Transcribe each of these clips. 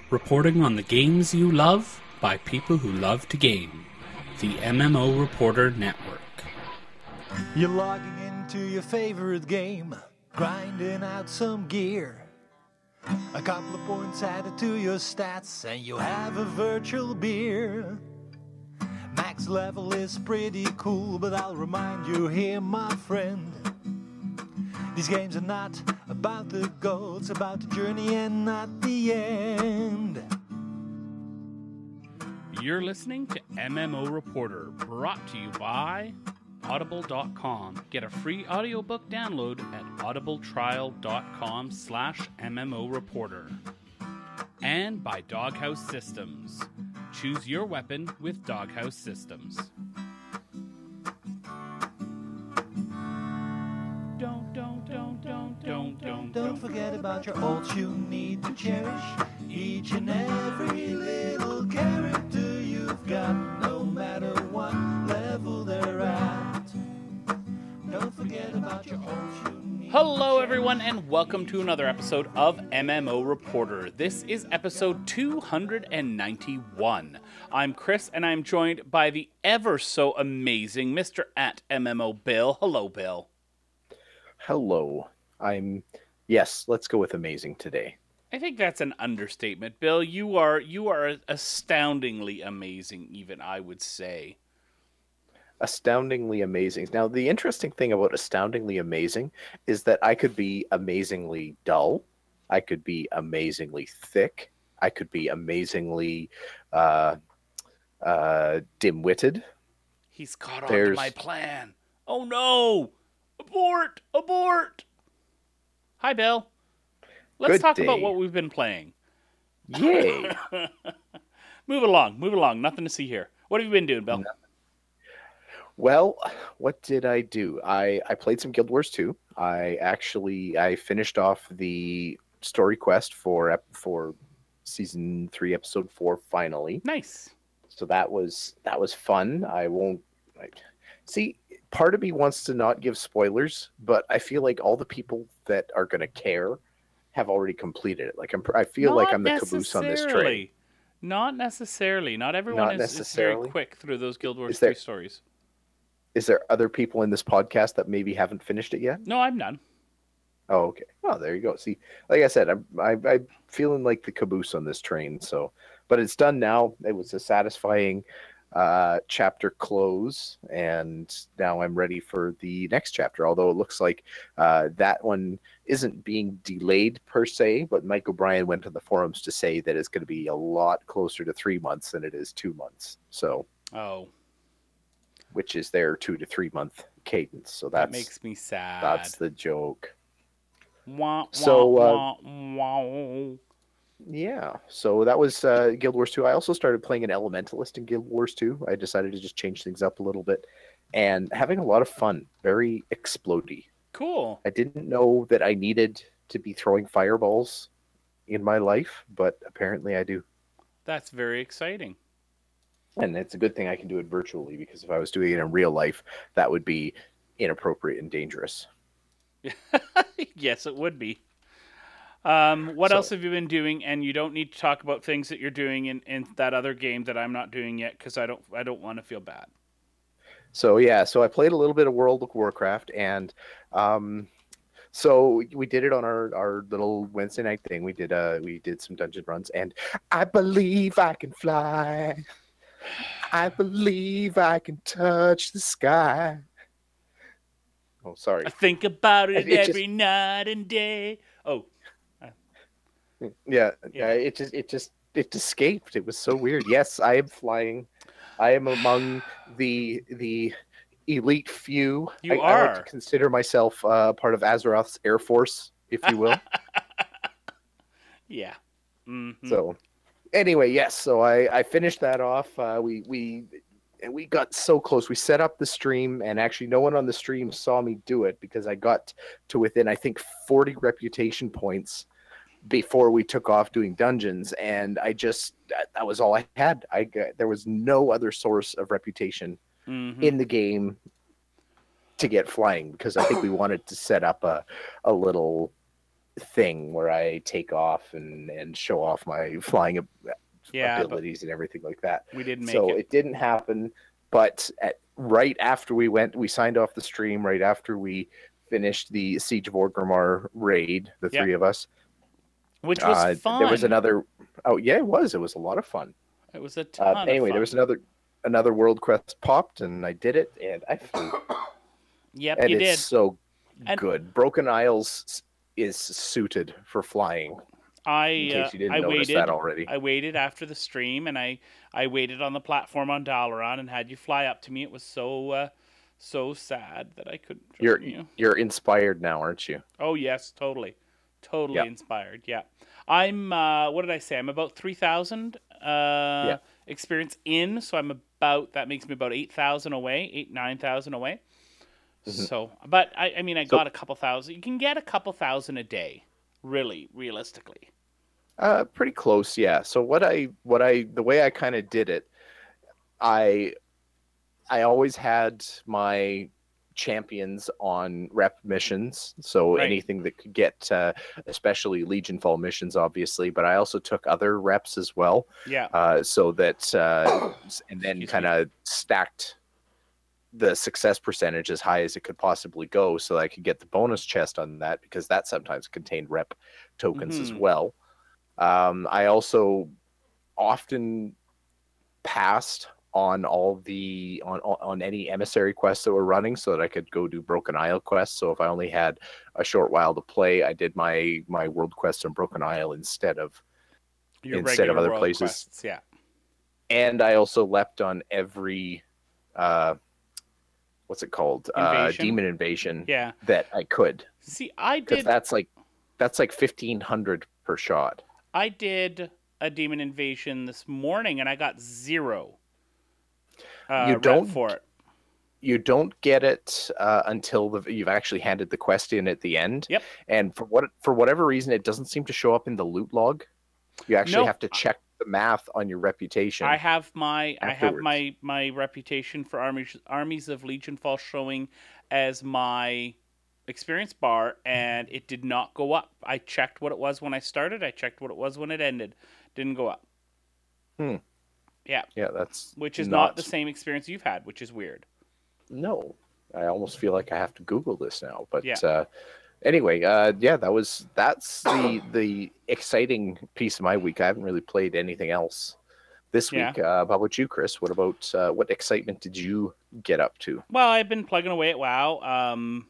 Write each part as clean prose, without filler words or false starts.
reporting on the games you love by people who love to game. The MMO Reporter Network. You're logging into your favorite game, grinding out some gear. A couple of points added to your stats, and you have a virtual beer. Max level is pretty cool, but I'll remind you here, my friend. These games are not about the goal, it's about the journey and not the end. You're listening to MMO Reporter, brought to you by Audible.com. Get a free audiobook download at audibletrial.com/MMO Reporter. And by Doghouse Systems. Choose your weapon with Doghouse Systems. Don't forget about your ults you need to cherish. Each and every little character you've got, no matter what level they're at. Don't forget about your ults you need. Hello everyone and welcome to another episode of MMO Reporter. This is episode 291. I'm Chris and I'm joined by the ever so amazing Mr. at MMO Bill. Hello Bill. Hello. Yes, let's go with amazing today. I think that's an understatement, Bill. You are astoundingly amazing, even I would say. Astoundingly amazing. Now, the interesting thing about astoundingly amazing is that I could be amazingly dull. I could be amazingly thick. I could be amazingly dim-witted. He's caught on to my plan. Oh no! Abort! Abort! Hi, Bill. Let's talk about what we've been playing. Yay! Move along. Nothing to see here. What have you been doing, Bill? Well, what did I do? I played some Guild Wars 2. I finished off the story quest for season 3, episode 4. Finally, nice. So that was fun. See. Part of me wants to not give spoilers, but I feel like all the people that are going to care have already completed it. I feel like I'm the caboose on this train. Not necessarily. Not everyone is very quick through those Guild Wars 3 stories. Is there other people in this podcast that maybe haven't finished it yet? No, I'm none. Oh, okay. Oh, there you go. See, like I said, I'm feeling like the caboose on this train. So, but it's done now. It was a satisfying chapter close, and now I'm ready for the next chapter, although it looks like that one isn't being delayed per se, but Mike O'Brien went to the forums to say that it's going to be a lot closer to 3 months than it is 2 months, so which is their 2 to 3 month cadence. So that makes me sad. That's the joke. Wah, yeah, so that was Guild Wars 2. I also started playing an Elementalist in Guild Wars 2. I decided to just change things up a little bit and having a lot of fun. Very explodey. Cool. I didn't know that I needed to be throwing fireballs in my life, but apparently I do. That's very exciting. And it's a good thing I can do it virtually, because if I was doing it in real life, that would be inappropriate and dangerous. Yes, it would be. What else have you been doing? And you don't need to talk about things that you're doing in that other game that I'm not doing yet, because I don't want to feel bad. So I played a little bit of World of Warcraft, and so we did it on our little Wednesday night thing. We did some dungeon runs, and I believe I can fly. I believe I can touch the sky. Oh, sorry. I think about it every night and day. Oh. Yeah. It escaped. It was so weird. Yes, I am flying. I am among the elite few. I like to consider myself part of Azeroth's Air Force, if you will. Yeah. Mm-hmm. So, anyway, yes. So I finished that off. We got so close. We set up the stream, and actually no one on the stream saw me do it, because I got to within, I think, 40 reputation points before we took off doing dungeons, and that was all I had. There was no other source of reputation in the game to get flying, because I think we wanted to set up a little thing where I take off and show off my flying Yeah, but abilities and everything like that. we didn't make So it. it didn't happen. But right after we signed off the stream, right after we finished the Siege of Orgrimmar raid, the Yep. three of us, Which was fun. there was another. Oh yeah, it was. It was a lot of fun. It was a ton of Anyway, fun. there was another world quest popped, and I did it, and I flew. Yep, And you it's did. so And good. Broken Isles is suited for flying. In case you didn't notice that already. I waited after the stream, and I waited on the platform on Dalaran and had you fly up to me. It was so so sad that I couldn't join you. You're inspired now, aren't you? Oh yes, totally Yep. inspired. Yeah, I'm. What did I say? I'm about 3,000 experience in, so I'm about. That makes me about 8,000 away, 9,000 away. Mm-hmm. So, but I mean, I got a couple thousand. You can get a couple thousand a day, really, realistically. Pretty close, yeah. So the way I kind of did it, I always had my champions on rep missions, so Right. anything that could get, especially Legion Fall missions, obviously. But I also took other reps as well, Yeah. so that and then kind of stacked the success percentage as high as it could possibly go, so that I could get the bonus chest on that, because that sometimes contained rep tokens as well. I also often passed on all the on any emissary quests that were running, so that I could go do Broken Isle quests. So if I only had a short while to play, I did my world quest on Broken Isle instead of other places. Quests, yeah. And I also leapt on every what's it called? Demon Invasion. Yeah. That I could. See, I Because did. that's like 1,500 per shot. I did a Demon Invasion this morning, and I got 0. You don't for it. You don't get it until you've actually handed the quest in at the end. Yep. And for whatever reason, it doesn't seem to show up in the loot log. You actually have to check the math on your reputation. I have my afterwards. my reputation for armies of Legion Fall showing as my experience bar, and it did not go up. I checked what it was when I started. I checked what it was when it ended. Didn't go up. Yeah. Yeah, that's which is not the same experience you've had, which is weird. No, I almost feel like I have to Google this now. But yeah. Anyway, that's the exciting piece of my week. I haven't really played anything else this week. How about you, Chris? What about what excitement did you get up to? Well, I've been plugging away at WoW.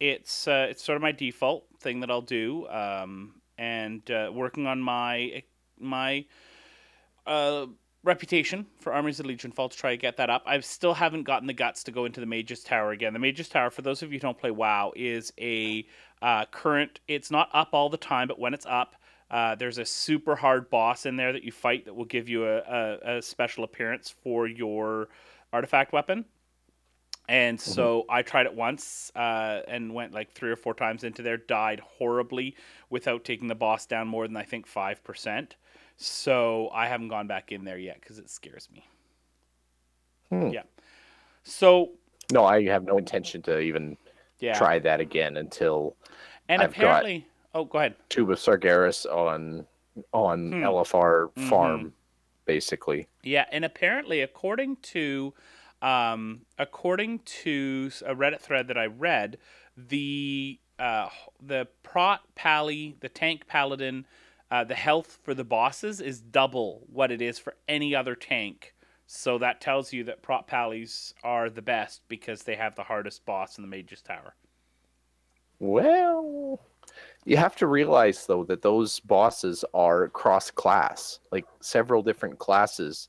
It's sort of my default thing that I'll do, and working on my reputation for Armies of Legion Fall to try to get that up. I still haven't gotten the guts to go into the Mage's Tower again. The Mage's Tower, for those of you who don't play WoW, is a current. It's not up all the time, but when it's up, there's a super hard boss in there that you fight that will give you a special appearance for your artifact weapon. And so I tried it once and went like 3 or 4 times into there, died horribly without taking the boss down more than I think 5%. So I haven't gone back in there yet because it scares me. Yeah. So no, I have no intention to even try that again until I've got go ahead. Tube of Sargeras on LFR farm, basically. Yeah, and apparently, according to a Reddit thread that I read, the Prot Pally, the tank paladin, the health for the bosses is double what it is for any other tank. So that tells you that Prot Pallies are the best because they have the hardest boss in the Mage's Tower. Well, you have to realize, though, that those bosses are cross-class. Like, several different classes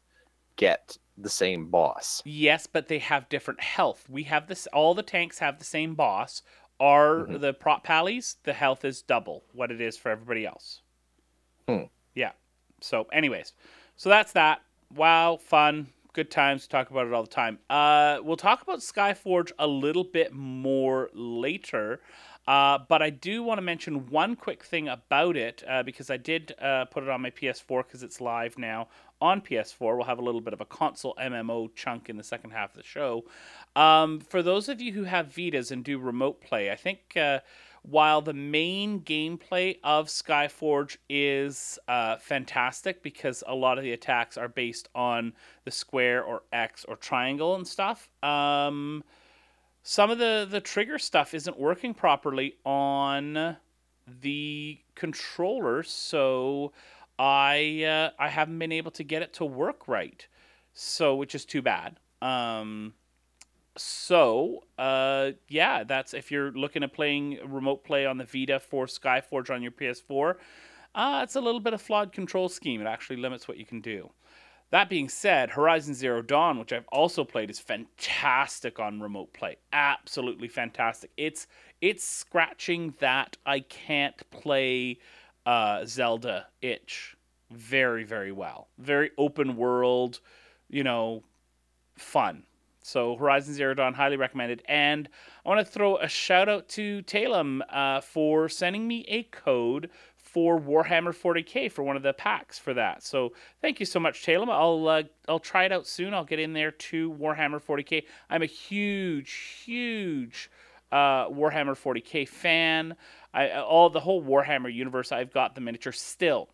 get the same boss. Yes, but they have different health. We have this. All the tanks have the same boss. The Prot Pallies, the health is double what it is for everybody else. Yeah. So, anyways, so that's that. Wow, fun, good times. Talk about it all the time. We'll talk about Skyforge a little bit more later, but I do want to mention one quick thing about it because I did put it on my PS4 because it's live now on PS4. We'll have a little bit of a console MMO chunk in the second half of the show. For those of you who have Vitas and do remote play, I think while the main gameplay of Skyforge is fantastic because a lot of the attacks are based on the square or X or triangle and stuff, some of the trigger stuff isn't working properly on the controller, so I haven't been able to get it to work right, so which is too bad. Yeah, that's if you're looking at playing remote play on the Vita for Skyforge on your PS4, it's a little bit of flawed control scheme. It actually limits what you can do. That being said, Horizon Zero Dawn, which I've also played, is fantastic on remote play. Absolutely fantastic. It's scratching that I can't play Zelda itch very, very well. Very open world, fun. So Horizon Zero Dawn, highly recommended. And I want to throw a shout out to Talem for sending me a code for Warhammer 40K for one of the packs for that. So thank you so much, Talem. I'll try it out soon. I'll get in there to Warhammer 40K. I'm a huge Warhammer 40K fan. The whole Warhammer universe. I've got the miniature still.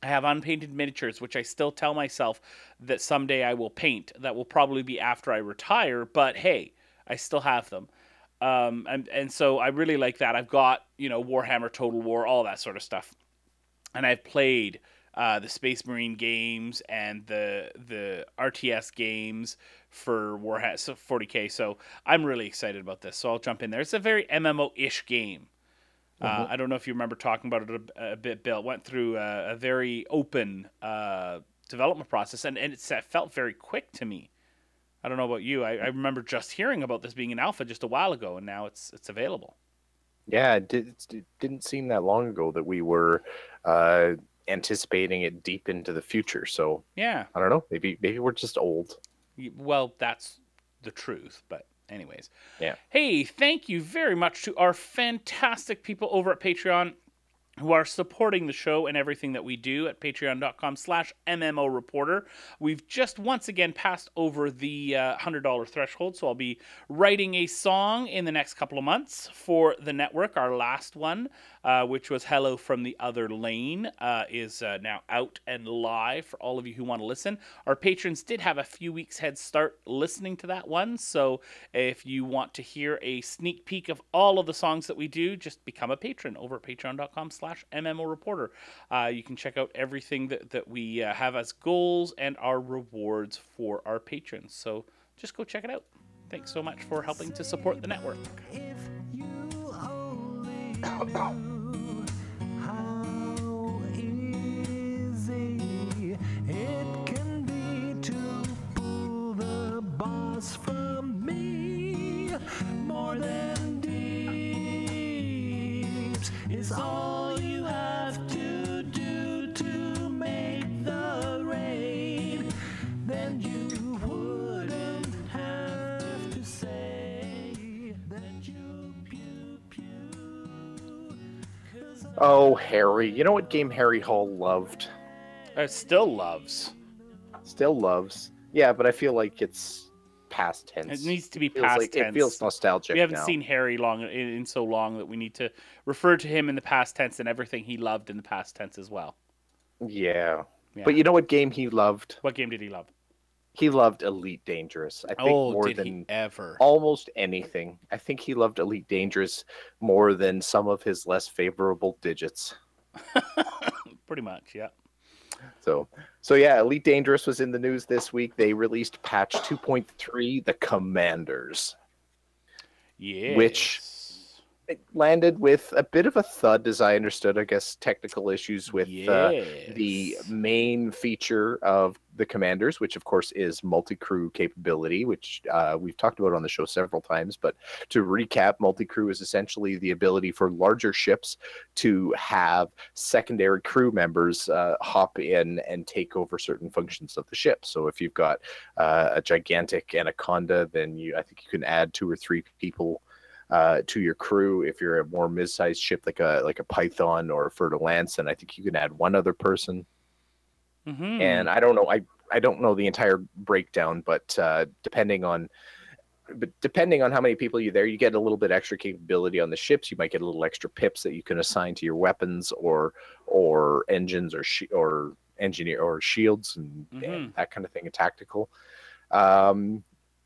I have unpainted miniatures, which I still tell myself that someday I will paint. That will probably be after I retire, but hey, I still have them. And so I really like that. I've got, Warhammer Total War, all that sort of stuff. And I've played the Space Marine games and the RTS games for Warhammer 40K, so I'm really excited about this. So I'll jump in there. It's a very MMO-ish game. I don't know if you remember talking about it a bit, Bill. It went through a very open development process, and it felt very quick to me. I don't know about you. I remember just hearing about this being an alpha just a while ago, and now it's available. Yeah, it didn't seem that long ago that we were anticipating it deep into the future. So yeah, I don't know. Maybe we're just old. Well, that's the truth, but anyways. Yeah. Hey, thank you very much to our fantastic people over at Patreon who are supporting the show and everything that we do at patreon.com/MMO Reporter. We've just once again passed over the $100 threshold, so I'll be writing a song in the next couple of months for the network. Our last one, which was Hello from the Other Lane, is now out and live for all of you who want to listen. Our patrons did have a few weeks head start listening to that one, so if you want to hear a sneak peek of all of the songs that we do, just become a patron over at patreon.com/MMO Reporter. You can check out everything that we have as goals and our rewards for our patrons. So just go check it out. Thanks so much for helping to support the network. If you only knew how easy it can be to pull the boss from me. More than deeps is all you have to do to make the raid. Then you wouldn't have to say that you pew pew. Oh, Harry. You know what game Harry Hall loved? Still loves. Still loves. Yeah, but I feel like it's past tense. It needs to be Feels past like, tense. It feels nostalgic. We haven't now. seen Harry in so long that we need to refer to him in the past tense and everything he loved in the past tense as well. Yeah. Yeah. But you know what game he loved? What game did he love? He loved Elite Dangerous. I think more than ever? almost anything. I think he loved Elite Dangerous more than some of his less favorable digits. Pretty much, yeah. So yeah, Elite Dangerous was in the news this week. They released patch 2.3, the Commanders. Yeah. Which it landed with a bit of a thud, as I understood. I guess technical issues with the main feature of the Commanders, which of course is multi-crew capability, which we've talked about on the show several times. But to recap, multi-crew is essentially the ability for larger ships to have secondary crew members hop in and take over certain functions of the ship. So if you've got a gigantic anaconda, then I think you can add 2 or 3 people to your crew. If you're a more mid-sized ship like a Python or a Fer-de-Lance, and I think you can add 1 other person. Mm-hmm. And I don't know the entire breakdown, but depending on but depending on how many people you're there, you get a little bit extra capability on the ships. You might get a little extra pips that you can assign to your weapons or engines or engineer or shields and that kind of thing, and tactical.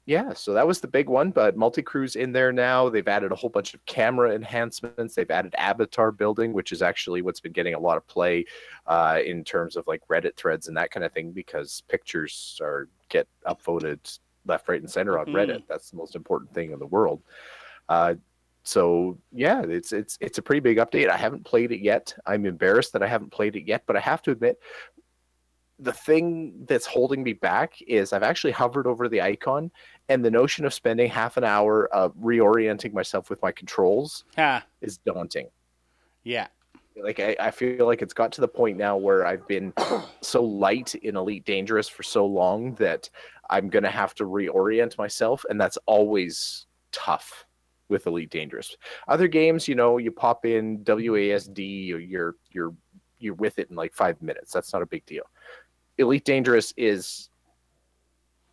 Yeah, so that was the big one, but multi-crew's in there now. They've added a whole bunch of camera enhancements. They've added avatar building, which is actually what's been getting a lot of play in terms of like Reddit threads and that kind of thing, because pictures get upvoted left, right, and center on Reddit. That's the most important thing in the world. So yeah, it's a pretty big update. I haven't played it yet. I'm embarrassed that I haven't played it yet, but I have to admit, the thing that's holding me back is I've actually hovered over the icon, and the notion of spending half an hour reorienting myself with my controls is daunting. Yeah. Like I feel like it's got to the point now where I've been so light in Elite Dangerous for so long that I'm going to have to reorient myself, and that's always tough with Elite Dangerous. Other games, you pop in WASD, or you're with it in like 5 minutes. That's not a big deal. Elite Dangerous is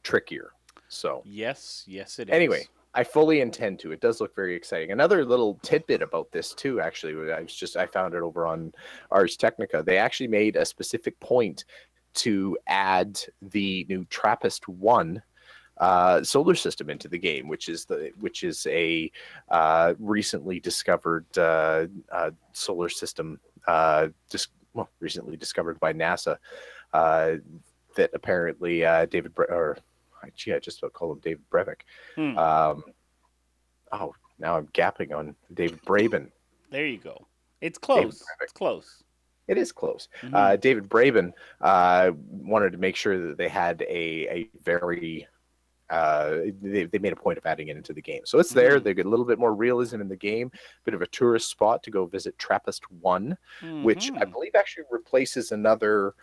trickier. So yes, it is. Anyway, I fully intend to. It does look very exciting. Another little tidbit about this too, actually, I found it over on Ars Technica. They actually made a specific point to add the new TRAPPIST-1 solar system into the game, which is a recently discovered solar system, recently discovered by NASA. That apparently I just about call him David Brevik. Oh, now I'm gapping on David Braben. There you go. It's close. It's close. It is close. David Braben wanted to make sure that they had a very they made a point of adding it into the game. So it's there. They get a little bit more realism in the game, bit of a tourist spot to go visit TRAPPIST-1, which I believe actually replaces another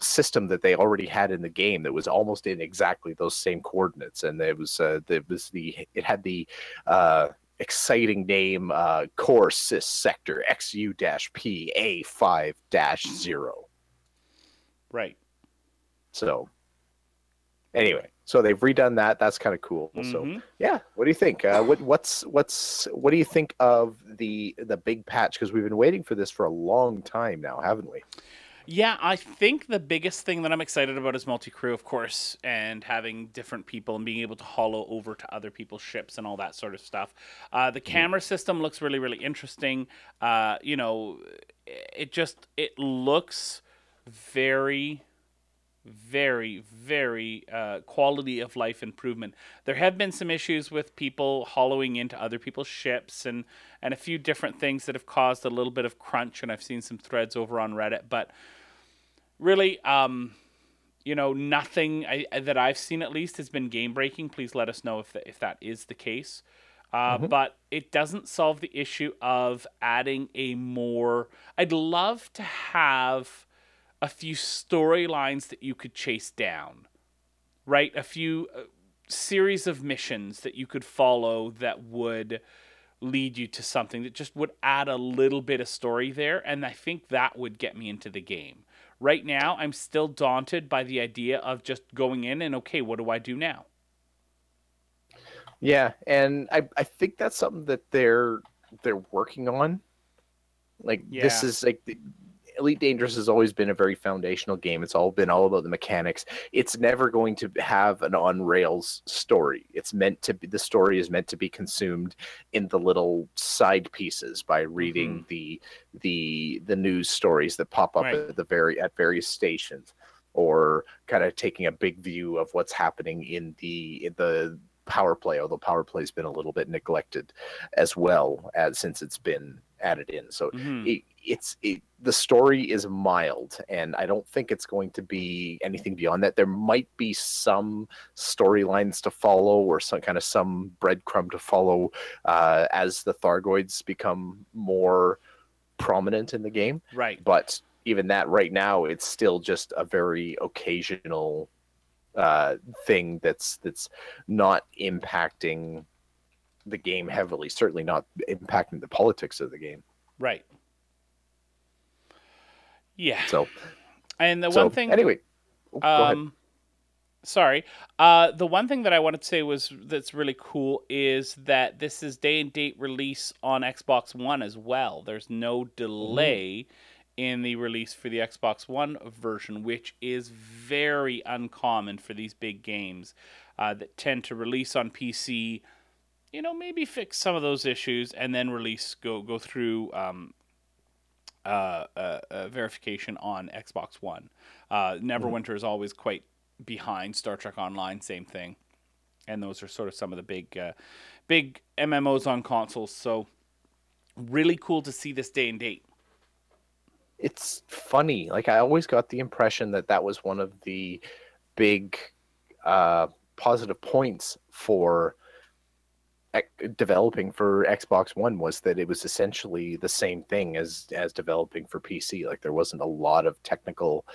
system that they already had in the game that was almost in exactly those same coordinates, and it had the exciting name Core Sys Sector XU-P A5-0. Right. So anyway, so they've redone that. That's kind of cool. So yeah, what do you think? What do you think of the big patch? Because we've been waiting for this for a long time now, haven't we? Yeah, I think the biggest thing that I'm excited about is multi-crew, of course, and having different people and being able to hollow over to other people's ships and all that sort of stuff. The camera system looks really, really interesting. It looks very, very, very quality of life improvement. There have been some issues with people hollowing into other people's ships and a few different things that have caused a little bit of crunch, and I've seen some threads over on Reddit, but really, nothing that I've seen at least has been game breaking. Please let us know if that is the case. But it doesn't solve the issue of adding I'd love to have a few storylines that you could chase down, right? A few series of missions that you could follow that would lead you to something that just would add a little bit of story there. And I think that would get me into the game. Right now, I'm still daunted by the idea of just going in and, okay, what do I do now? Yeah, and I think that's something that they're working on. This is Elite Dangerous has always been a very foundational game. It's all about the mechanics. It's never going to have an on-rails story. The story is meant to be consumed in the little side pieces by reading the news stories that pop up at various stations, or kind of taking a big view of what's happening in the power play, although power play's been a little bit neglected as well since it's been added in. So the story is mild, and I don't think it's going to be anything beyond that. There might be some storylines to follow, or some breadcrumb to follow as the Thargoids become more prominent in the game. Right. But even that right now, it's still just a very occasional thing that's not impacting the game heavily, certainly not impacting the politics of the game. Right. Yeah. So, and the one thing anyway, go ahead. Sorry. The one thing that I wanted to say was that's really cool is that this is day and date release on Xbox One as well. There's no delay in the release for the Xbox One version, which is very uncommon for these big games that tend to release on PC. You know, maybe fix some of those issues and then go through verification on Xbox One. Neverwinter is always quite behind. Star Trek Online, same thing, and those are sort of some of the big MMOs on consoles. So really cool to see this day and date. It's funny. Like, I always got the impression that that was one of the big positive points for developing for Xbox One, was that it was essentially the same thing as developing for PC. Like, there wasn't a lot of technical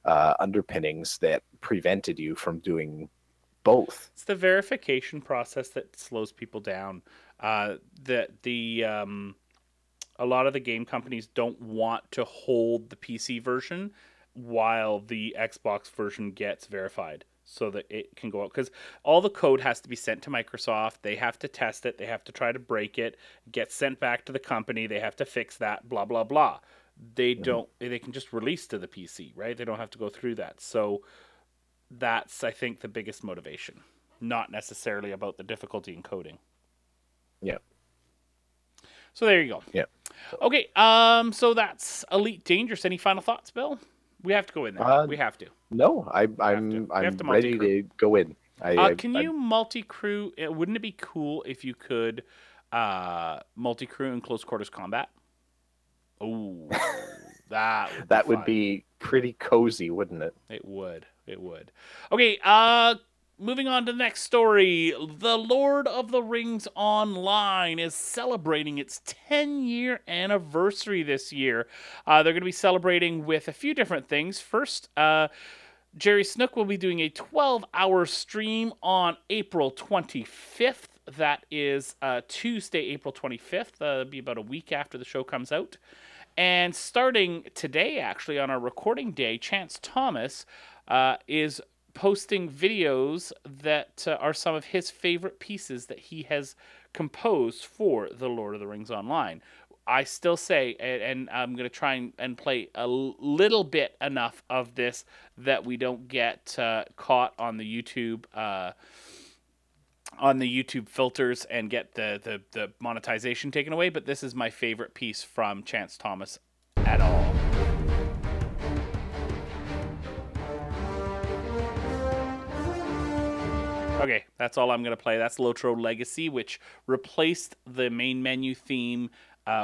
underpinnings that prevented you from doing both. It's the verification process that slows people down. A lot of the game companies don't want to hold the PC version while the Xbox version gets verified, so that it can go out, because all the code has to be sent to Microsoft. They have to test it. They have to try to break it, get sent back to the company. They have to fix that, blah, blah, blah. They can just release to the PC, right? They don't have to go through that. So that's, I think, the biggest motivation, not necessarily about the difficulty in coding. Yeah. So there you go. Yeah. Okay, so that's Elite Dangerous. Any final thoughts, Bill? We have to go in there. We have to. No, I'm ready to go in. Can you multi-crew? Wouldn't it be cool if you could multi-crew in close quarters combat? Oh, that would be pretty cozy, wouldn't it? It would. It would. Okay, moving on to the next story. The Lord of the Rings Online is celebrating its 10-year anniversary this year. They're going to be celebrating with a few different things. First, Jerry Snook will be doing a 12-hour stream on April 25th. That is Tuesday, April 25th. It'll be about a week after the show comes out. And starting today, actually, on our recording day, Chance Thomas is posting videos that are some of his favorite pieces that he has composed for The Lord of the Rings Online. I still say, and I'm going to try and play a little bit enough of this that we don't get caught on the YouTube filters and get the monetization taken away, but this is my favorite piece from Chance Thomas at all. Okay, that's all I'm going to play. That's Lotro Legacy, which replaced the main menu theme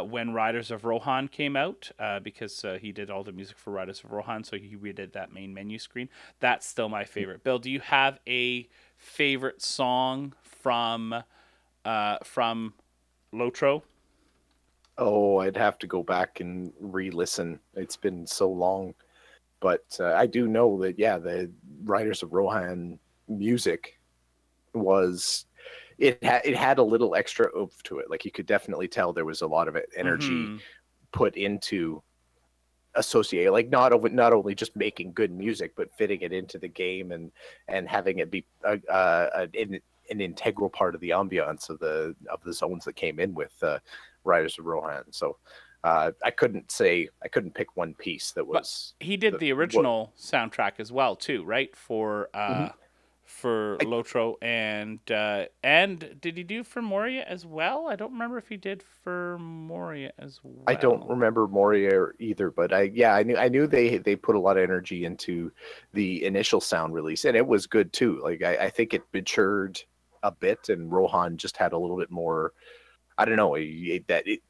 when Riders of Rohan came out, because he did all the music for Riders of Rohan, so he redid that main menu screen. That's still my favorite. Bill, do you have a favorite song from Lotro? Oh, I'd have to go back and re-listen. It's been so long. But I do know that, yeah, the Riders of Rohan music was... It had a little extra oomph to it. Like, you could definitely tell there was a lot of energy put into associate, like not only just making good music, but fitting it into the game and having it be an integral part of the ambiance of the zones that came in with Riders of Rohan. So I couldn't pick one piece that was. But he did the original soundtrack as well too, right? For Lotro, and did he do for Moria as well? I don't remember if he did for Moria as well. I don't remember Moria either, but I knew they put a lot of energy into the initial sound release, and it was good too. Like, I think it matured a bit, and Rohan just had a little bit more. I don't know, it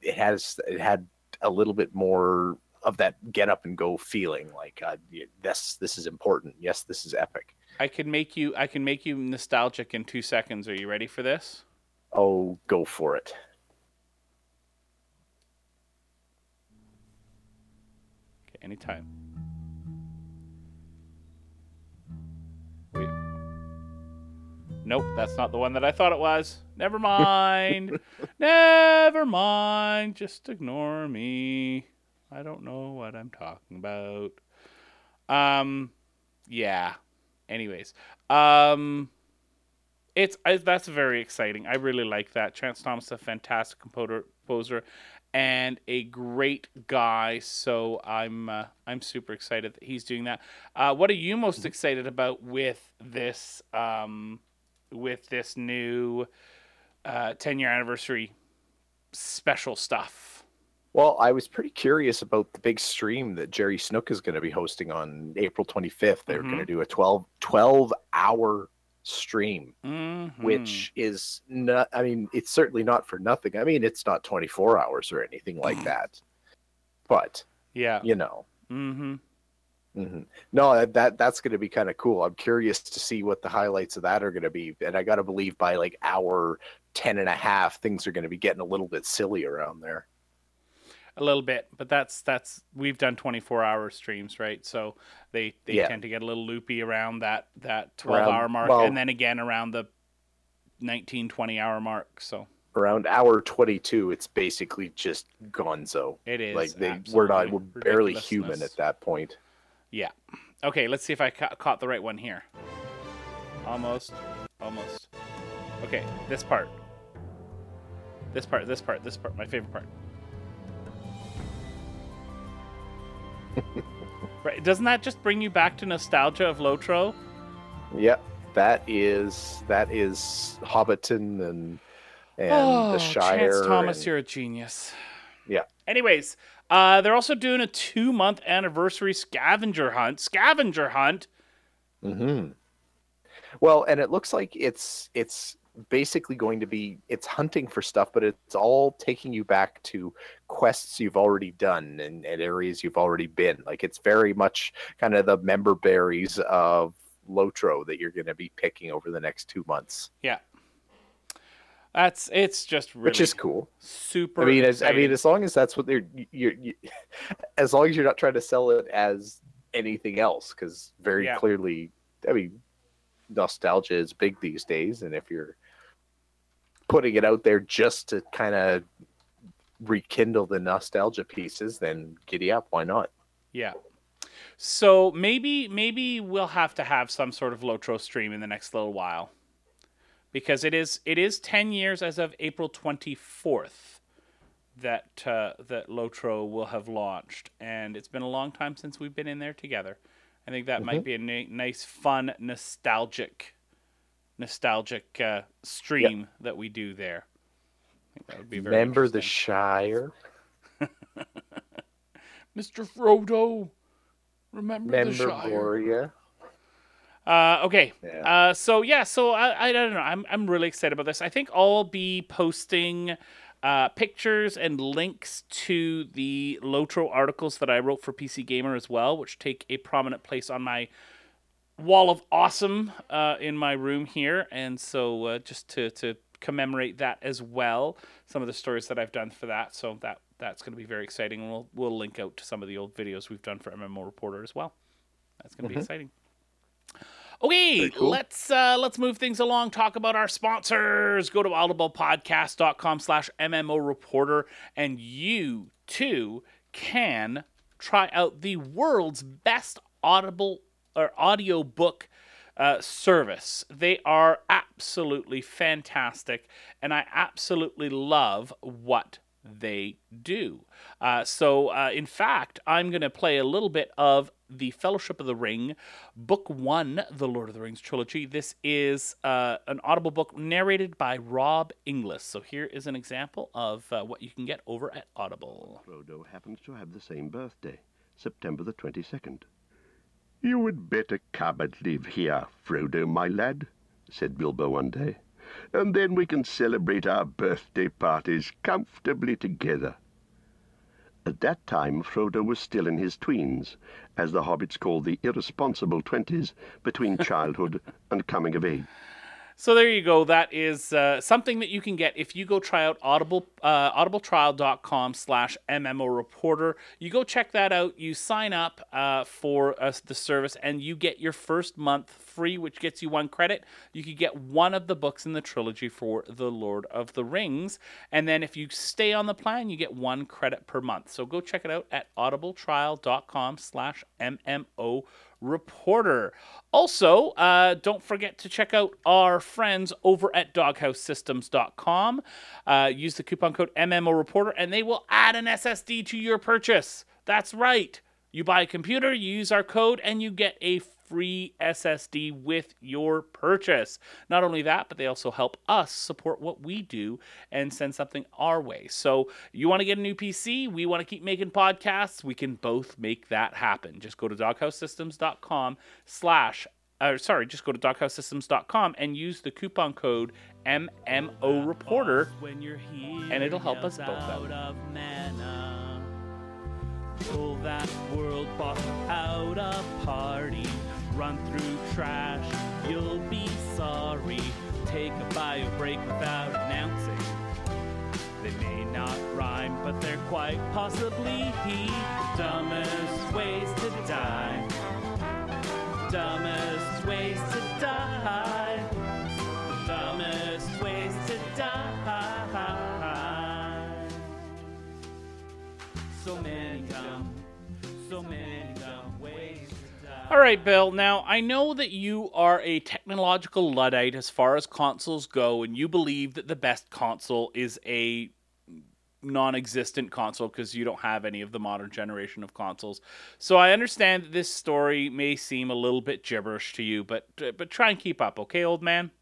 had a little bit more of that get up and go feeling. Like, this is important. Yes, this is epic. I can make you nostalgic in 2 seconds. Are you ready for this? Oh, go for it. Okay, anytime. Wait. Nope, that's not the one that I thought it was. Never mind. Never mind. Just ignore me. I don't know what I'm talking about. Yeah. Anyways, that's very exciting. I really like that. Chance Thomas is a fantastic composer and a great guy. So I'm super excited that he's doing that. What are you most excited about with this new 10-year anniversary special stuff? Well, I was pretty curious about the big stream that Jerry Snook is going to be hosting on April 25th. They're going to do a 12-hour stream, which is not, I mean, it's certainly not for nothing. I mean, it's not 24 hours or anything like that, but yeah, you know, no, that's going to be kind of cool. I'm curious to see what the highlights of that are going to be. And I got to believe by like hour 10 and a half, things are going to be getting a little bit silly around there. A little bit, but that's we've done 24-hour streams, right? So they tend to get a little loopy around that 12-hour mark, and then again around the 19-20-hour mark. So around hour 22, it's basically just gonzo. It is like we're barely human at that point. Yeah. Okay, let's see if I caught the right one here. Almost. Okay, this part, my favorite part. Right, doesn't that just bring you back to nostalgia of Lotro? Yep, that is Hobbiton and the Shire. Chance Thomas, you're a genius. Yeah. Anyways, they're also doing a 2-month anniversary scavenger hunt. Well, and it looks like it's basically going to be, it's hunting for stuff, but it's all taking you back to quests you've already done and areas you've already been. Like, it's very much kind of the member berries of Lotro that you're going to be picking over the next 2 months. Yeah. It's just really, which is cool. Super. I mean, as long as that's what you as long as you're not trying to sell it as anything else, because very clearly, I mean, nostalgia is big these days, and if you're putting it out there just to kind of rekindle the nostalgia pieces, then giddy up, why not? Yeah. So maybe we'll have to have some sort of Lotro stream in the next little while, because it is 10 years as of April 24th that Lotro will have launched, and it's been a long time since we've been in there together. I think that might be a nice, fun, nostalgic stream that we do there. I think that would be very Remember the Shire? Mr. Frodo, remember the Shire. Gloria. Okay. Yeah. So I don't know. I'm really excited about this. I think I'll be posting pictures and links to the Lotro articles that I wrote for PC Gamer as well, which take a prominent place on my wall of awesome in my room here. And so just to commemorate that as well, some of the stories that I've done for that. So that's going to be very exciting. And we'll link out to some of the old videos we've done for MMO Reporter as well. That's going to be exciting. Okay, cool. Let's move things along. Talk about our sponsors. Go to audiblepodcast.com/MMO Reporter, and you too can try out the world's best audiobook service. They are absolutely fantastic, and I absolutely love what they do. In fact, I'm going to play a little bit of The Fellowship of the Ring, Book 1, The Lord of the Rings Trilogy. This is an audible book narrated by Rob Inglis. So here is an example of what you can get over at Audible. Frodo happens to have the same birthday, September the 22nd. "You had better come and live here, Frodo, my lad," said Bilbo one day, "and then we can celebrate our birthday parties comfortably together." At that time, Frodo was still in his tweens, as the hobbits call the irresponsible 20s, between childhood and coming of age. So there you go. That is something that you can get if you go try out audibletrial.com/MMO Reporter. You go check that out. You sign up for the service, and you get your first month free, which gets you 1 credit. You could get one of the books in the trilogy for The Lord of the Rings. And then if you stay on the plan, you get 1 credit per month. So go check it out at audibletrial.com/MMO Reporter. Also, don't forget to check out our friends over at doghousesystems.com. Use the coupon code MMO Reporter, and they will add an SSD to your purchase. That's right. You buy a computer, you use our code, and you get a free SSD with your purchase. Not only that, but they also help us support what we do and send something our way. So you want to get a new PC, we want to keep making podcasts, we can both make that happen. Just go to doghousesystems.com just go to doghousesystems.com and use the coupon code MMO Reporter, and it'll help us both out. Pull that world boss out a party. Run through trash, you'll be sorry. Take a bio break without announcing. They may not rhyme, but they're quite possibly dumbest ways to die. Dumbest ways to die. Dumbest ways to die. So many dumb ways to die. All right, Bill. Now, I know that you are a technological Luddite as far as consoles go, and you believe that the best console is a non-existent console because you don't have any of the modern generation of consoles. So I understand that this story may seem a little bit gibberish to you, but try and keep up, okay, old man?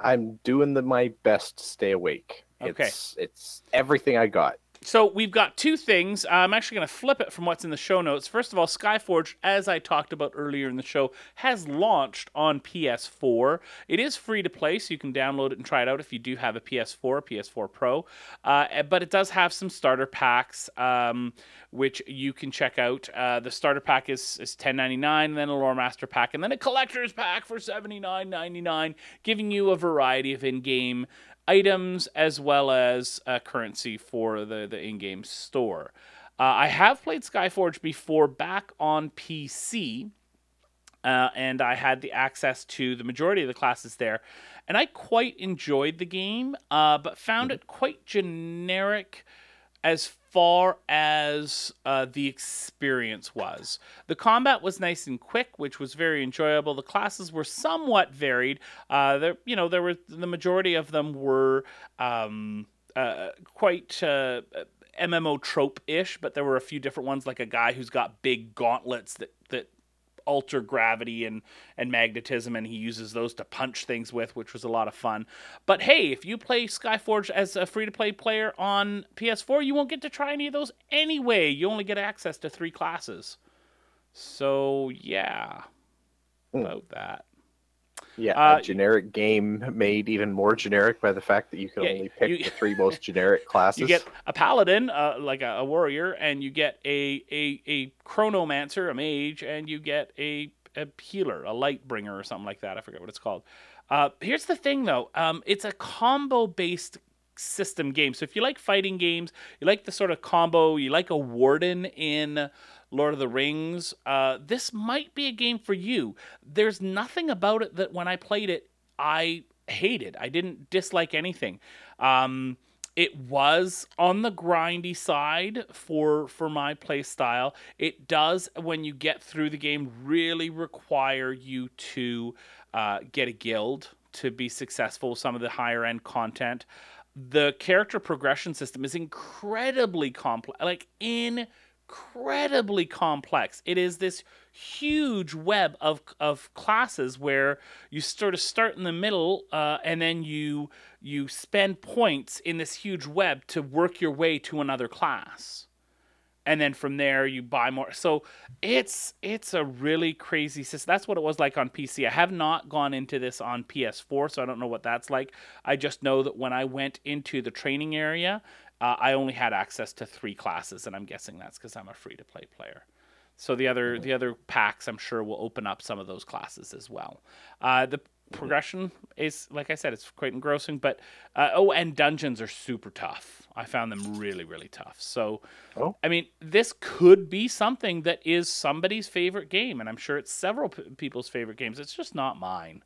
I'm doing my best to stay awake. Okay. It's everything I got. So we've got two things. I'm actually going to flip it from what's in the show notes. First of all, Skyforge, as I talked about earlier in the show, has launched on PS4. It is free to play, so you can download it and try it out if you do have a PS4, PS4 Pro. But it does have some starter packs, which you can check out. The starter pack is $10.99, and then a Lore Master pack, and then a collector's pack for $79.99, giving you a variety of in-game items as well as currency for the in-game store. I have played Skyforge before back on PC, and I had the access to the majority of the classes there, and I quite enjoyed the game, but found it quite generic as far as the experience was. The combat was nice and quick, which was very enjoyable. The classes were somewhat varied. The majority of them were quite MMO trope-ish, but there were a few different ones, like a guy who's got big gauntlets that alter gravity and magnetism, and he uses those to punch things with, which was a lot of fun. But hey, if you play Skyforge as a free-to-play player on PS4, you won't get to try any of those anyway. You only get access to 3 classes. So yeah, about that. Yeah, a generic game made even more generic by the fact that you can only pick the 3 most generic classes. You get a paladin, like a warrior, and you get a chronomancer, a mage, and you get a healer, a light bringer, or something like that. I forget what it's called. Here's the thing, though. It's a combo-based system game. So if you like fighting games, you like the sort of combo, you like a warden in Lord of the Rings, this might be a game for you. There's nothing about it that when I played it, I hated. I didn't dislike anything. It was on the grindy side for my play style. It does, when you get through the game, really require you to get a guild to be successful with some of the higher end content. The character progression system is incredibly complex, incredibly complex. It is this huge web of classes where you sort of start in the middle, and then you spend points in this huge web to work your way to another class. And then from there you buy more. So it's a really crazy system. That's what it was like on PC. I have not gone into this on PS4, so I don't know what that's like. I just know that when I went into the training area, I only had access to 3 classes, and I'm guessing that's because I'm a free-to-play player. So the other packs, I'm sure, will open up some of those classes as well. The progression is, like I said, it's quite engrossing. But and dungeons are super tough. I found them really, really tough. So, I mean, this could be something that is somebody's favorite game, and I'm sure it's several people's favorite games. It's just not mine.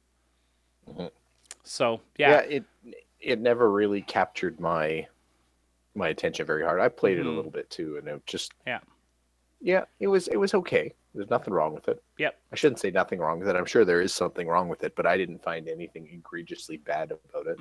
So yeah, it never really captured my attention very hard. I played it a little bit too, and it just it was okay. There's nothing wrong with it. Yep. I shouldn't say nothing wrong with it. I'm sure there is something wrong with it, but I didn't find anything egregiously bad about it.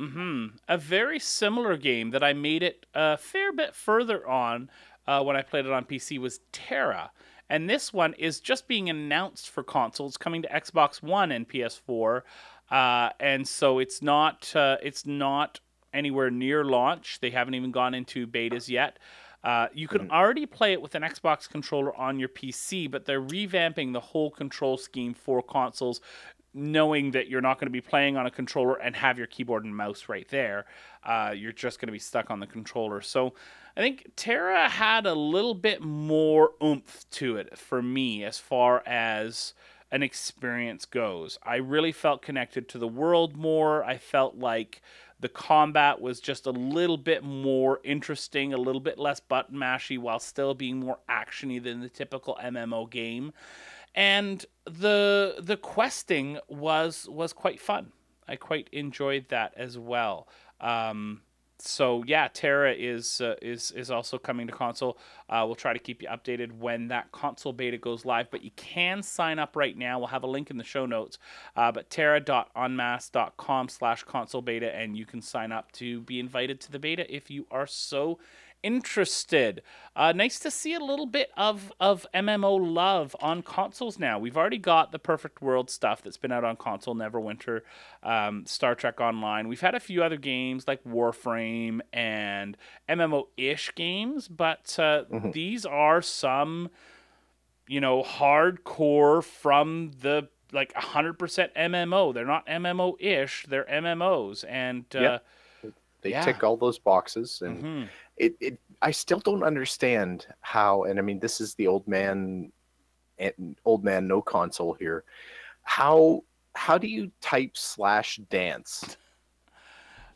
A very similar game that I made it a fair bit further on when I played it on PC was Terra. And this one is just being announced for consoles, coming to Xbox One and PS4. And so it's not anywhere near launch. They haven't even gone into betas yet. You can already play it with an Xbox controller on your PC, but they're revamping the whole control scheme for consoles, knowing that you're not going to be playing on a controller and have your keyboard and mouse right there. You're just going to be stuck on the controller. So I think Terra had a little bit more oomph to it for me as far as an experience goes. I really felt connected to the world more. I felt like the combat was just a little bit more interesting, a little bit less button mashy while still being more actiony than the typical MMO game. And the questing was quite fun. I quite enjoyed that as well. So yeah, Terra is also coming to console. We'll try to keep you updated when that console beta goes live, but you can sign up right now. We'll have a link in the show notes, but terra.onmass.com/console beta, and you can sign up to be invited to the beta if you are so interested. Nice to see a little bit of MMO love on consoles now. We've already got the Perfect World stuff that's been out on console, Neverwinter, Star Trek Online. We've had a few other games like Warframe and MMO-ish games, but these are some, hardcore from the 100% MMO. They're not MMO-ish, they're MMOs. And they tick all those boxes, and I still don't understand how. And I mean, this is the old man no console here. How do you type /dance?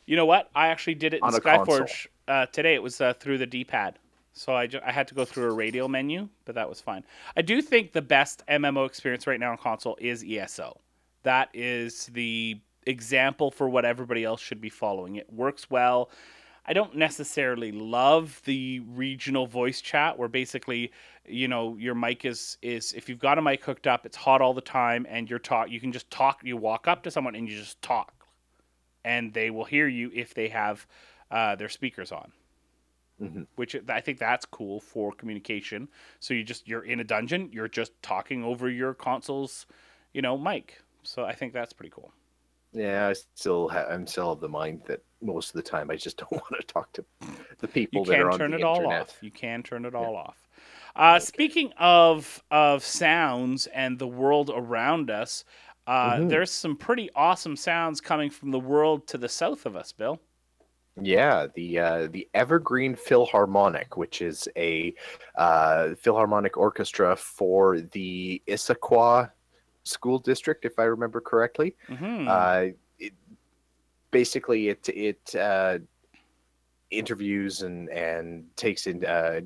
You know what? I actually did it in On a Skyforge today. It was through the D-pad, so I had to go through a radial menu, but that was fine. I do think the best MMO experience right now on console is ESO. That is the example for what everybody else should be following. It works well. I don't necessarily love the regional voice chat where basically, your mic is if you've got a mic hooked up, it's hot all the time, and you can just talk. You walk up to someone and you just talk, and they will hear you if they have their speakers on. Which I think that's cool for communication. So you're in a dungeon, you're just talking over your console's, mic. So I think that's pretty cool. Yeah, I'm still of the mind that most of the time I just don't want to talk to the people that are on the internet. You can turn it all off. Speaking of sounds and the world around us, there's some pretty awesome sounds coming from the world to the south of us, Bill. Yeah, the Evergreen Philharmonic, which is a Philharmonic orchestra for the Issaquah School District, if I remember correctly. Basically, it interviews and takes in a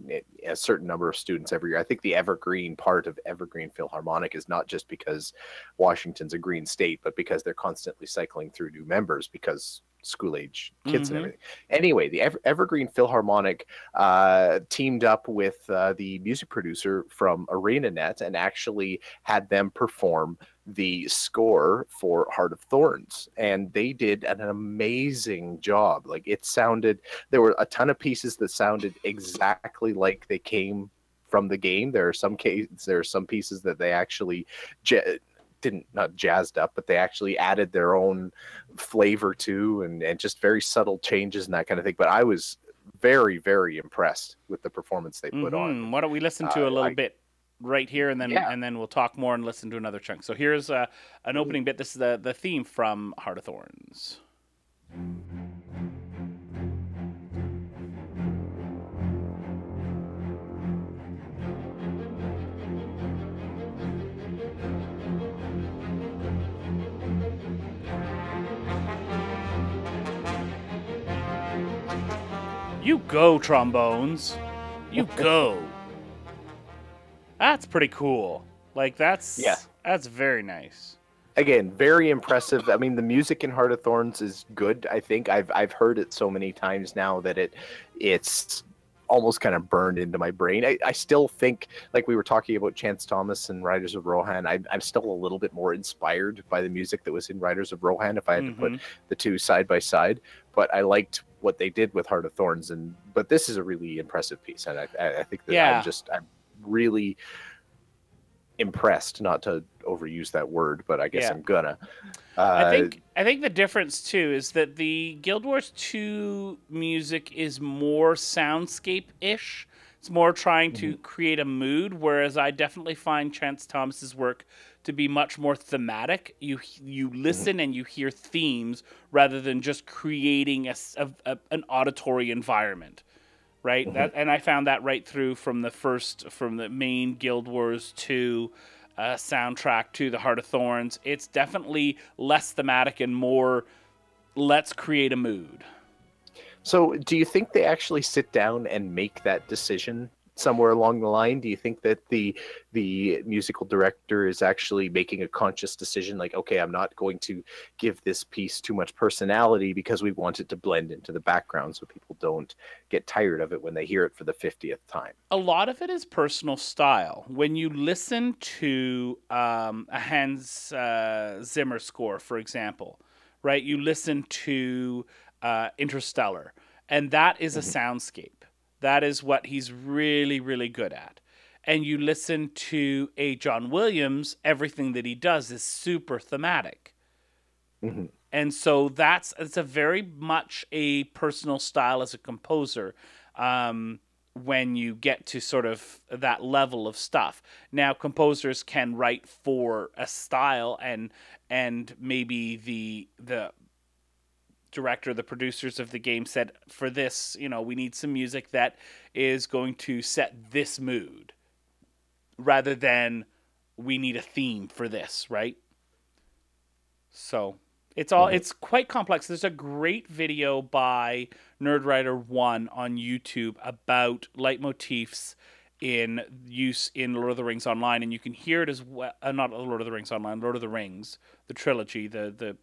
certain number of students every year. I think the Evergreen part of Evergreen Philharmonic is not just because Washington's a green state, but because they're constantly cycling through new members because school-age kids and everything. Anyway, the Evergreen Philharmonic teamed up with the music producer from ArenaNet and actually had them perform the score for Heart of Thorns, and they did an amazing job. There were a ton of pieces that sounded exactly like they came from the game. There are some pieces that they actually not jazzed up, but they actually added their own flavor to, and just very subtle changes and that kind of thing. But I was very, very impressed with the performance they put on. Why don't we listen to a little bit right here, and then we'll talk more and listen to another chunk. So here's an opening bit. This is the theme from Heart of Thorns. You go, trombones. You go. That's pretty cool. That's very nice. Again, very impressive. I mean, the music in Heart of Thorns is good. I think I've heard it so many times now that it's almost kind of burned into my brain. I still think, like we were talking about Chance Thomas and Riders of Rohan, I'm still a little bit more inspired by the music that was in Riders of Rohan if I had to put the two side by side. But I liked what they did with Heart of Thorns, but this is a really impressive piece, and I think that I'm really impressed. Not to overuse that word, but I guess I'm gonna. I think the difference too is that the Guild Wars 2 music is more soundscape-ish. It's more trying to create a mood, whereas I definitely find Chance Thomas's work to be much more thematic. You listen and you hear themes rather than just creating an auditory environment, right? And I found that right through from the main Guild Wars 2 soundtrack to the Heart of Thorns. It's definitely less thematic and more, let's create a mood. So do you think they actually sit down and make that decision somewhere along the line? Do you think that the musical director is actually making a conscious decision, like, okay, I'm not going to give this piece too much personality because we want it to blend into the background so people don't get tired of it when they hear it for the 50th time? A lot of it is personal style. When you listen to a Hans Zimmer score, for example, right? You listen to Interstellar, and that is a soundscape. That is what he's really, really good at. And you listen to a John Williams, everything that he does is super thematic. And so it's a very much a personal style as a composer when you get to sort of that level of stuff. Now, composers can write for a style, and maybe the director, the producers of the game said, for this, we need some music that is going to set this mood rather than we need a theme for this, right? So it's quite complex. There's a great video by Nerdwriter1 on YouTube about leitmotifs in use in Lord of the Rings Online, and you can hear it as well. Not Lord of the Rings Online, Lord of the Rings, the trilogy, the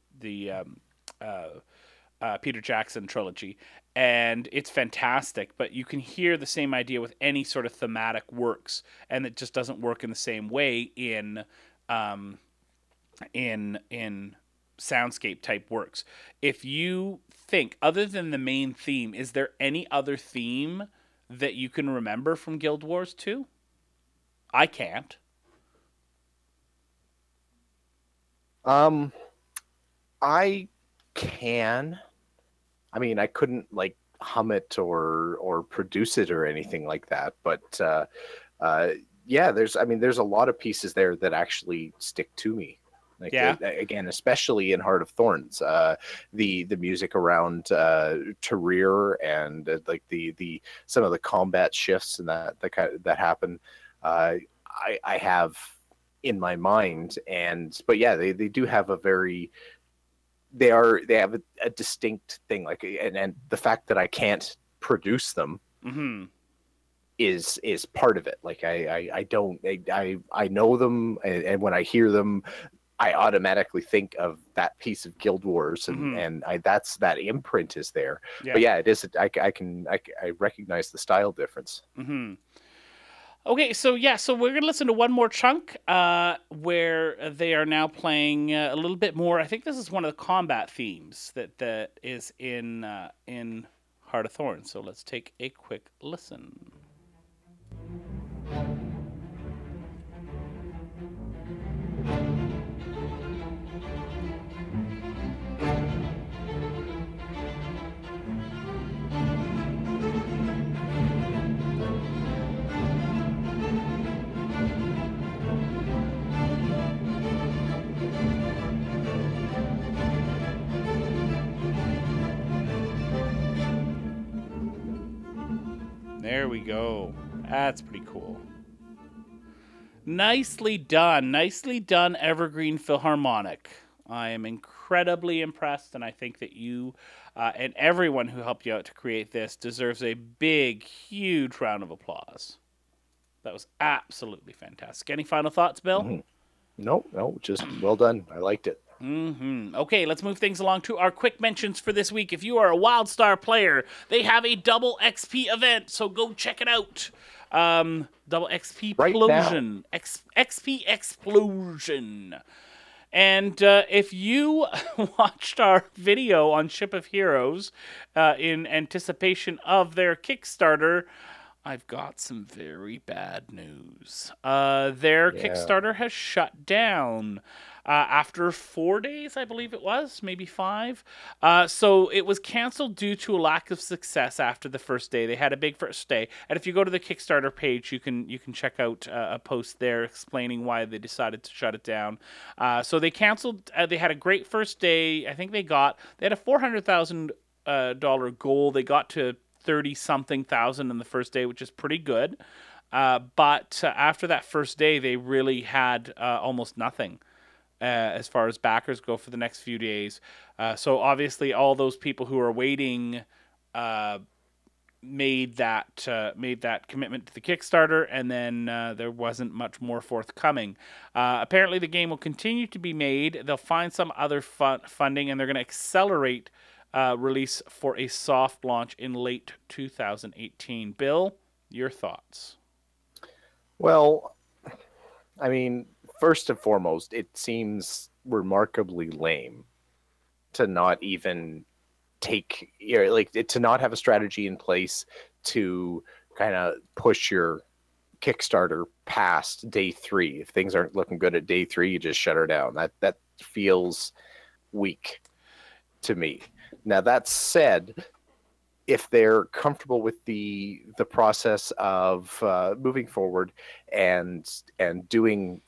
Peter Jackson trilogy, and it's fantastic. But you can hear the same idea with any sort of thematic works, and it just doesn't work in the same way in soundscape type works. If you think, other than the main theme, is there any other theme that you can remember from Guild Wars 2? I can't. I can. I mean, I couldn't like hum it or produce it or anything like that, but yeah, there's a lot of pieces there that actually stick to me. Like, again, especially in Heart of Thorns, the music around Tarir and like the some of the combat shifts and that happen, I have in my mind. But yeah, they do have a very, they have a distinct thing, like, and the fact that I can't produce them is part of it. Like I know them, and when I hear them, I automatically think of that piece of Guild Wars, and that imprint is there. Yeah. But yeah, it is. I recognize the style difference. Okay, so we're gonna listen to one more chunk where they are now playing a little bit more. I think this is one of the combat themes that is in Heart of Thorns. So let's take a quick listen. There we go. That's pretty cool. Nicely done. Nicely done, Evergreen Philharmonic. I am incredibly impressed, and I think that you and everyone who helped you out to create this deserves a big, huge round of applause. That was absolutely fantastic. Any final thoughts, Bill? No, just well done. I liked it. Okay, let's move things along to our quick mentions for this week. If you are a WildStar player, they have a double XP event, so go check it out. Double XP Right now. explosion. XP explosion. And if you watched our video on Ship of Heroes in anticipation of their Kickstarter, I've got some very bad news. Their Kickstarter has shut down after 4 days, I believe it was, maybe 5. So it was canceled due to a lack of success after the first day. They had a big first day, and if you go to the Kickstarter page, you can check out a post there explaining why they decided to shut it down. So they canceled. They had a great first day. I think they had a $400,000 goal. They got to 30-something thousand in the first day, which is pretty good. But after that first day, they really had almost nothing as far as backers go for the next few days. So obviously, all those people who are waiting made that commitment to the Kickstarter, and then there wasn't much more forthcoming. Apparently, the game will continue to be made. They'll find some other funding, and they're going to accelerate release for a soft launch in late 2018. Bill, your thoughts? Well, I mean, first and foremost, it seems remarkably lame to not even to not have a strategy in place to kind of push your Kickstarter past day 3. If things aren't looking good at day 3, you just shut her down. That feels weak to me. Now, that said, if they're comfortable with the process of moving forward and doing,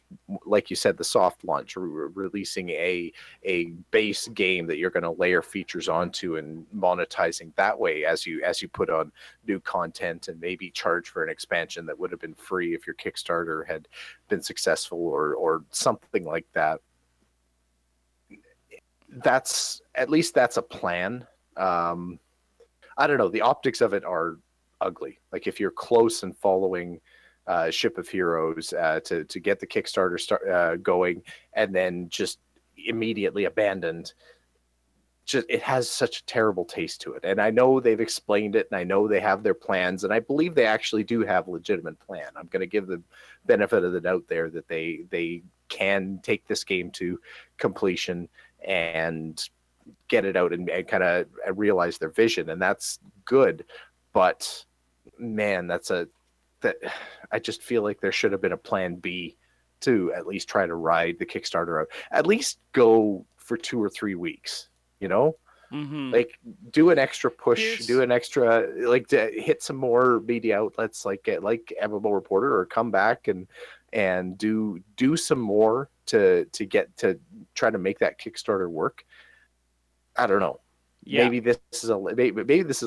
like you said, the soft launch, releasing a base game that you're going to layer features onto and monetizing that way as you put on new content, and maybe charge for an expansion that would have been free if your Kickstarter had been successful, or something like that. That's a plan. I don't know. The optics of it are ugly. Like, if you're close and following Ship of Heroes to get the Kickstarter going, and then just immediately abandoned, it has such a terrible taste to it. And I know they've explained it, and I know they have their plans, and I believe they actually do have a legitimate plan. I'm going to give the benefit of the doubt there that they can take this game to completion and get it out and kind of realize their vision, and that's good. But man, I just feel like there should have been a plan B to at least try to ride the Kickstarter out. At least go for 2 or 3 weeks, like do an extra push, do an extra, like, to hit some more media outlets like MMO Reporter, or come back and do some more to try to make that Kickstarter work. I don't know. Yeah. Maybe this is a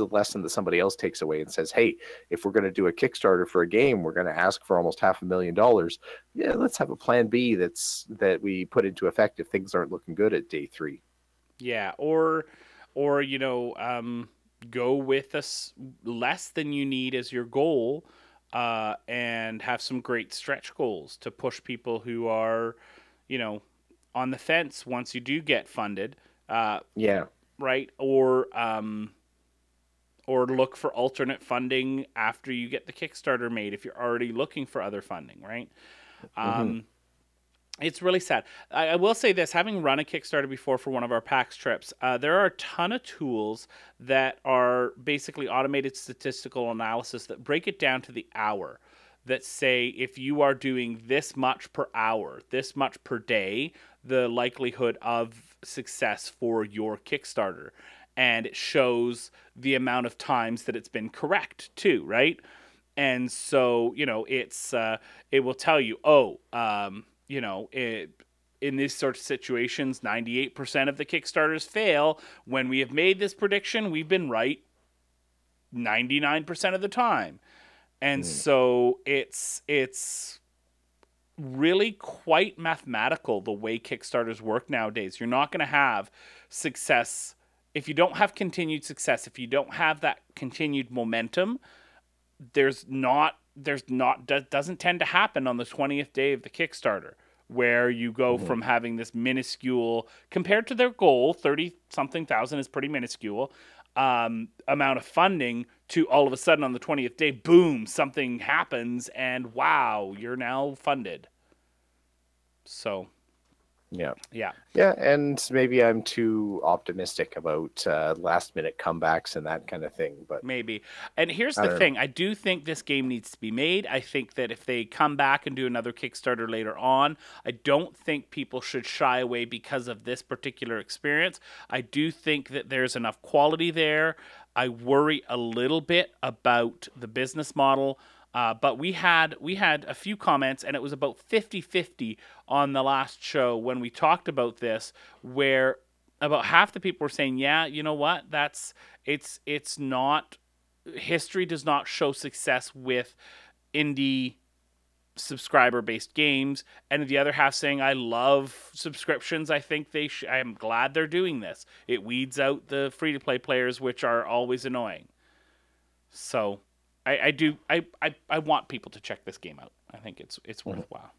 lesson that somebody else takes away and says, hey, if we're going to do a Kickstarter for a game, we're going to ask for almost $500,000. Yeah, let's have a plan B that we put into effect if things aren't looking good at day 3. Yeah, or go with less than you need as your goal, and have some great stretch goals to push people who are, on the fence once you do get funded. Right. Or look for alternate funding after you get the Kickstarter made, if you're already looking for other funding, right? It's really sad. I will say this, having run a Kickstarter before for one of our PAX trips, there are a ton of tools that are basically automated statistical analysis that break it down to the hour, that say if you are doing this much per hour, this much per day, the likelihood of success for your Kickstarter. And it shows the amount of times that it's been correct too, right? And so, it will tell you, in these sorts of situations, 98% of the Kickstarters fail. When we have made this prediction, we've been right 99% of the time. And so it's really quite mathematical the way Kickstarters work nowadays. You're not going to have success if you don't have continued success. If you don't have that continued momentum, doesn't tend to happen on the 20th day of the Kickstarter, where you go from having this minuscule, compared to their goal, 30-something thousand is pretty minuscule, amount of funding, to all of a sudden on the 20th day, boom, something happens, and wow, you're now funded. So... Yeah, and maybe I'm too optimistic about last-minute comebacks and that kind of thing, but maybe. And here's the thing: I do think this game needs to be made. I think that if they come back and do another Kickstarter later on, I don't think people should shy away because of this particular experience. I do think that there's enough quality there. I worry a little bit about the business model. But we had a few comments, and it was about 50-50 on the last show when we talked about this, where about half the people were saying, yeah, you know what, it's not, history does not show success with indie subscriber-based games, and the other half saying, I love subscriptions, I think I'm glad they're doing this. It weeds out the free-to-play players, which are always annoying. So... I want people to check this game out. I think it's worthwhile.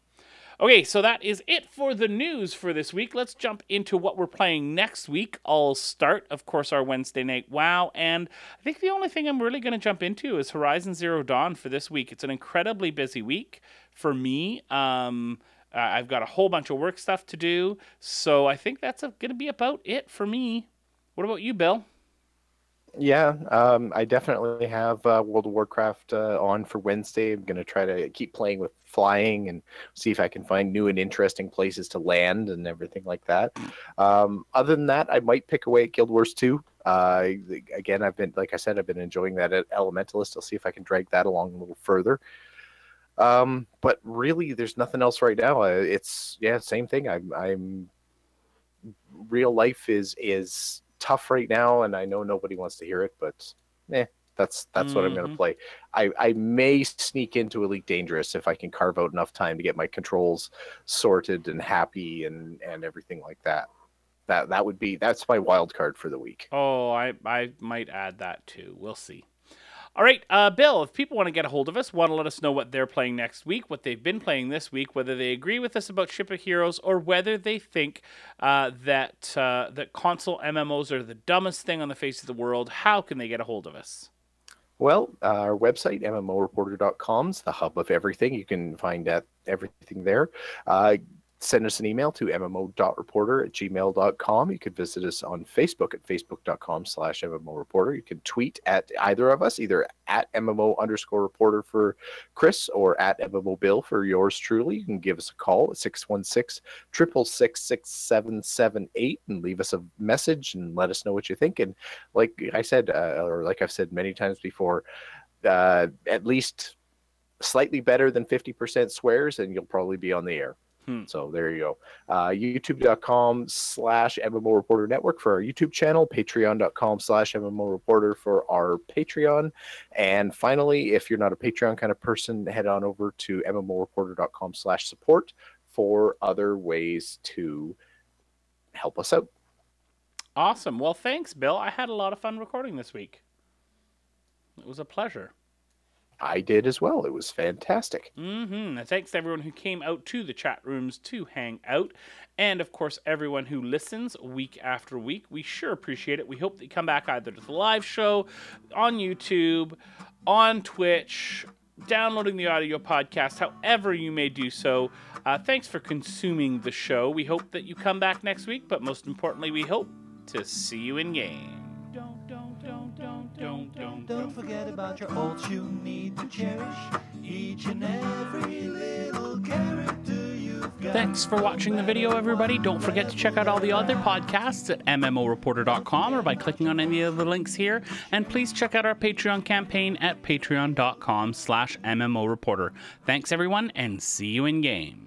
Okay, so that is it for the news for this week. Let's jump into what we're playing next week. I'll start, of course, our Wednesday night WoW, and I think the only thing I'm really going to jump into is Horizon Zero Dawn for this week. It's an incredibly busy week for me. I've got a whole bunch of work stuff to do, so I think that's going to be about it for me. What about you, Bill? Yeah, I definitely have World of Warcraft on for Wednesday. I'm going to try to keep playing with flying and see if I can find new and interesting places to land and everything like that. Other than that, I might pick away at Guild Wars 2. Again, like I said, I've been enjoying that at Elementalist. I'll see if I can drag that along a little further. But really, there's nothing else right now. Same thing. I'm real life is tough right now, and I know nobody wants to hear it, but that's what I'm going to play. I may sneak into Elite Dangerous if I can carve out enough time to get my controls sorted and happy and everything like that. That's my wild card for the week. Oh, I might add that too. We'll see. All right, Bill, if people want to get a hold of us, want to let us know what they're playing next week, what they've been playing this week, whether they agree with us about Ship of Heroes, or whether they think that console MMOs are the dumbest thing on the face of the world, how can they get a hold of us? Well, our website, MMOreporter.com, is the hub of everything. You can find everything there. Send us an email to mmo.reporter@gmail.com. You could visit us on Facebook at facebook.com/MMOreporter. You can tweet at either of us, either at MMO_reporter for Chris or at MMOBill for yours truly. You can give us a call at 616-666-6778 and leave us a message and let us know what you think. And like I said, or like I've said many times before, at least slightly better than 50% swears, and you'll probably be on the air. So there you go. YouTube.com/MMO Reporter Network for our YouTube channel. Patreon.com/MMO Reporter for our Patreon. And finally, if you're not a Patreon kind of person, head on over to MMOreporter.com/support for other ways to help us out. Awesome. Well, thanks, Bill. I had a lot of fun recording this week. It was a pleasure. I did as well. It was fantastic. And thanks to everyone who came out to the chat rooms to hang out. And, of course, everyone who listens week after week. We sure appreciate it. We hope that you come back either to the live show, on YouTube, on Twitch, downloading the audio podcast, however you may do so. Thanks for consuming the show. We hope that you come back next week, but most importantly, we hope to see you in game. Don't forget about your ults you need to cherish. Each and every little character you've got. Thanks for watching the video, everybody. Don't forget to check out all the other podcasts at MMOreporter.com or by clicking on any of the links here. And please check out our Patreon campaign at patreon.com/MMOreporter. Thanks, everyone, and see you in game.